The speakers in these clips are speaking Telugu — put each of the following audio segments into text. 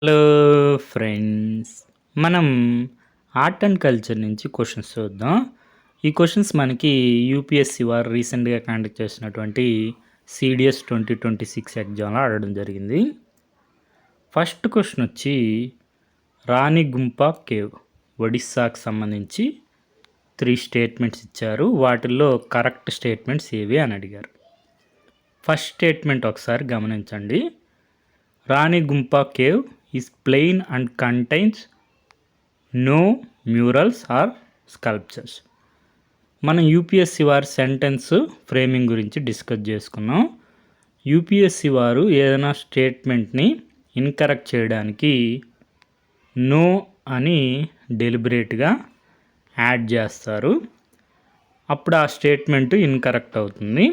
Hello friends. మనం ఆర్ట్ అండ్ కల్చర్ నుంచి క్వశ్చన్స్ చూద్దాం. ఈ క్వశ్చన్స్ మనకి యూపీఎస్సీ వారు రీసెంట్గా కండక్ట్ చేసినటువంటి సిడిఎస్ 2026 ఎగ్జామ్లో అడగడం జరిగింది. ఫస్ట్ క్వశ్చన్ వచ్చి రాణి గుంప కేవ్ ఒడిస్సాకు సంబంధించి 3 స్టేట్మెంట్స్ ఇచ్చారు. వాటిల్లో కరెక్ట్ స్టేట్మెంట్స్ ఏవి అని అడిగారు. ఫస్ట్ స్టేట్మెంట్ ఒకసారి గమనించండి. Rani Gumpha cave is plain and contains no murals or sculptures. మనం యూపీఎస్సీ వారి సెంటెన్స్ ఫ్రేమింగ్ గురించి డిస్కస్ చేసుకున్నాం. యూపీఎస్సీ వారు ఏదైనా స్టేట్మెంట్ని ఇన్కరెక్ట్ చేయడానికి నో అని డెలిబరేట్గా యాడ్ చేస్తారు. అప్పుడు ఆ స్టేట్మెంట్ ఇన్కరెక్ట్ అవుతుంది.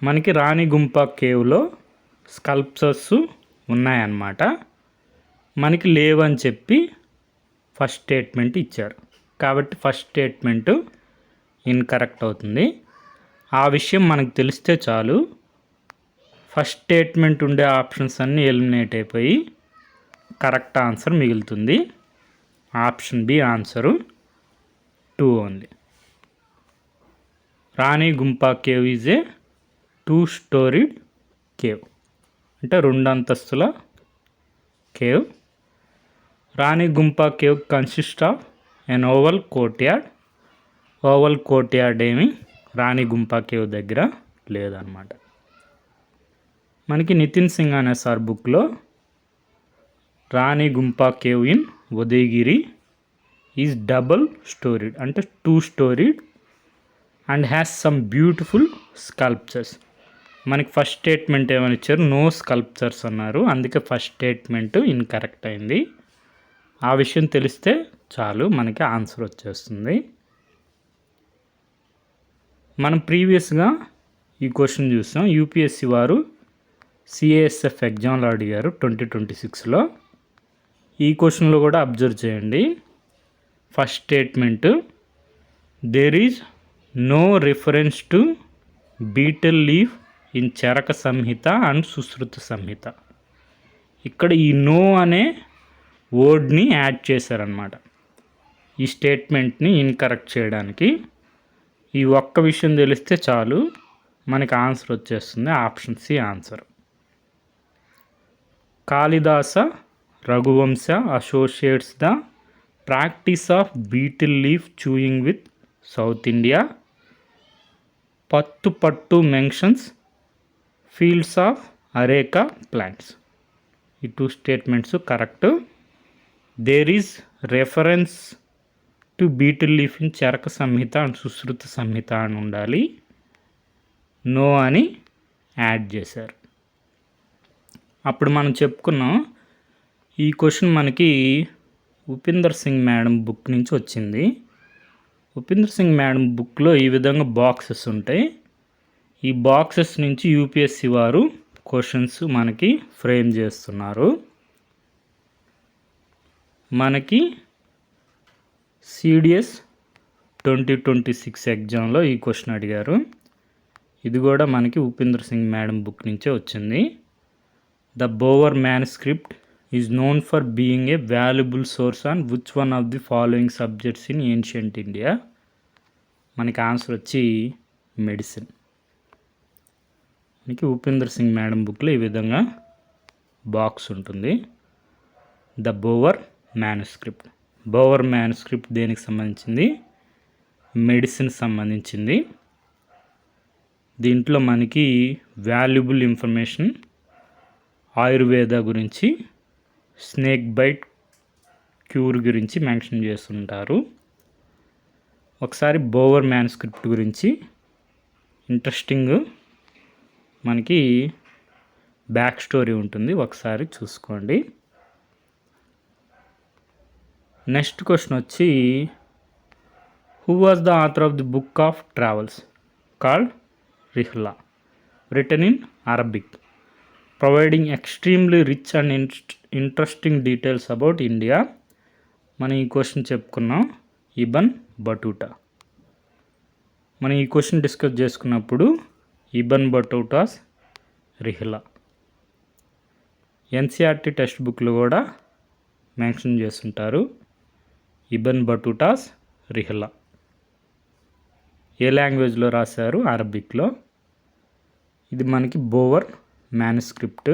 మనకి రాణి గుంప కేవ్లో స్కల్ప్చర్స్ ఉన్నాయన్నమాట. మనకి లేవని చెప్పి ఫస్ట్ స్టేట్మెంట్ ఇచ్చారు కాబట్టి ఫస్ట్ స్టేట్మెంటు ఇన్కరెక్ట్ అవుతుంది. ఆ విషయం మనకు తెలిస్తే చాలు. ఫస్ట్ స్టేట్మెంట్ ఉండే ఆప్షన్స్ అన్నీ ఎలిమినేట్ అయిపోయి కరెక్ట్ ఆన్సర్ మిగులుతుంది. Option B answer 2 only. Rani Gumpha cave is a 2 storied cave, అంటే 2 అంతస్తుల cave. Rani Gumpha cave consist of an oval courtyard. Oval courtyard ఏమి రాణి గుంప కేవ్ దగ్గర లేదన్నమాట. మనకి నితిన్ సింగ్ అనే సార్ బుక్లో Rani Gumpha cave in Udayagiri is double storied, అంటే 2 storied and has some beautiful sculptures. మనకి ఫస్ట్ స్టేట్మెంట్ ఏమని ఇచ్చారు? నో స్కల్ప్చర్స్ అన్నారు. అందుకే ఫస్ట్ స్టేట్మెంట్ ఇన్కరెక్ట్ అయింది. ఆ విషయం తెలిస్తే చాలు, మనకి ఆన్సర్ వచ్చేస్తుంది. మనం ప్రీవియస్గా ఈ క్వశ్చన్ చూసాం. యూపీఎస్సీ వారు సిఏఎస్ఎఫ్ ఎగ్జామ్లో అడిగారు 2026లో. ఈ క్వశ్చన్లో కూడా అబ్జర్వ్ చేయండి. First statement there is no reference to betel leaf in Charaka Samhita and Sushruta Samhita. ఇక్కడ ఈ నో అనే వర్డ్ని యాడ్ చేశారనమాట ఈ స్టేట్మెంట్ని ఇన్కరెక్ట్ చేయడానికి. ఈ ఒక్క విషయం తెలిస్తే చాలు, మనకి ఆన్సర్ వచ్చేస్తుంది. Option C answer. Kalidasa Raghuvamsha associates the practice of betel leaf chewing with South India. పట్టు mentions fields of areca plants. ఈ 2 statements correct. There is reference to betel leaf in Charaka Samhita and Sushruta Samhita అని ఉండాలి. నో అని యాడ్ చేశారు. అప్పుడు మనం చెప్పుకున్నాం ఈ క్వశ్చన్ మనకి ఉపేందర్ సింగ్ మేడం బుక్ నుంచి వచ్చింది. ఉపేందర్ సింగ్ మేడం బుక్లో ఈ విధంగా బాక్సెస్ ఉంటాయి. ఈ బాక్సెస్ నుంచి యూపీఎస్సీ వారు క్వశ్చన్స్ మనకి ఫ్రేమ్ చేస్తున్నారు. మనకి సిడిఎస్ 2026 ఎగ్జామ్లో ఈ క్వశ్చన్ అడిగారు. ఇది కూడా మనకి ఉపేందర్ సింగ్ మేడం బుక్ నుంచే వచ్చింది. The bower manuscript is known for being a valuable source on which one of the following subjects in ancient India. మనకి ఆన్సర్ వచ్చి మెడిసిన్. మనకి ఉపేందర్ సింగ్ మేడం బుక్లో ఈ విధంగా బాక్స్ ఉంటుంది. The bower manuscript. Bower manuscript దేనికి సంబంధించింది? మెడిసిన్ సంబంధించింది. దీంట్లో మనకి వాల్యుబుల్ ఇన్ఫర్మేషన్ ఆయుర్వేద గురించి, స్నేక్ బైట్ క్యూర్ గురించి మెన్షన్ చేస్తుంటారు. ఒకసారి బోవర్ మ్యానుస్క్రిప్ట్ గురించి ఇంట్రెస్టింగ్ మనకి బ్యాక్ స్టోరీ ఉంటుంది, ఒకసారి చూసుకోండి. నెక్స్ట్ క్వశ్చన్ వచ్చి who was the author of the book of travels called Rihla, written in Arabic, providing extremely rich and interesting details about India. మనం ఈ క్వశ్చన్ చెప్పుకున్నాం ఇబన్ బటూటా. మనం ఈ క్వశ్చన్ డిస్కస్ చేసుకున్నప్పుడు Ibn Battuta's Rihla. NCERT text బుక్లో కూడా మెన్షన్ చేస్తుంటారు. Ibn Battuta's రిహ్లా. ఏ లాంగ్వేజ్లో రాశారు? అరబిక్లో. ఇది మనకి బోవర్ మ్యానుస్క్రిప్ట్.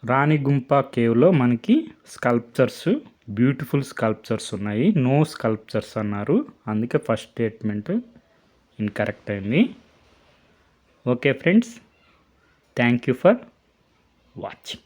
రాణిగుంప కేవ్లో మనకి స్కల్ప్చర్స్, బ్యూటిఫుల్ స్కల్ప్చర్స్ ఉన్నాయి. నో స్కల్ప్చర్స్ అన్నారు, అందుకే ఫస్ట్ స్టేట్మెంట్ ఇన్కరెక్ట్ అయింది. Okay friends, thank you for watching.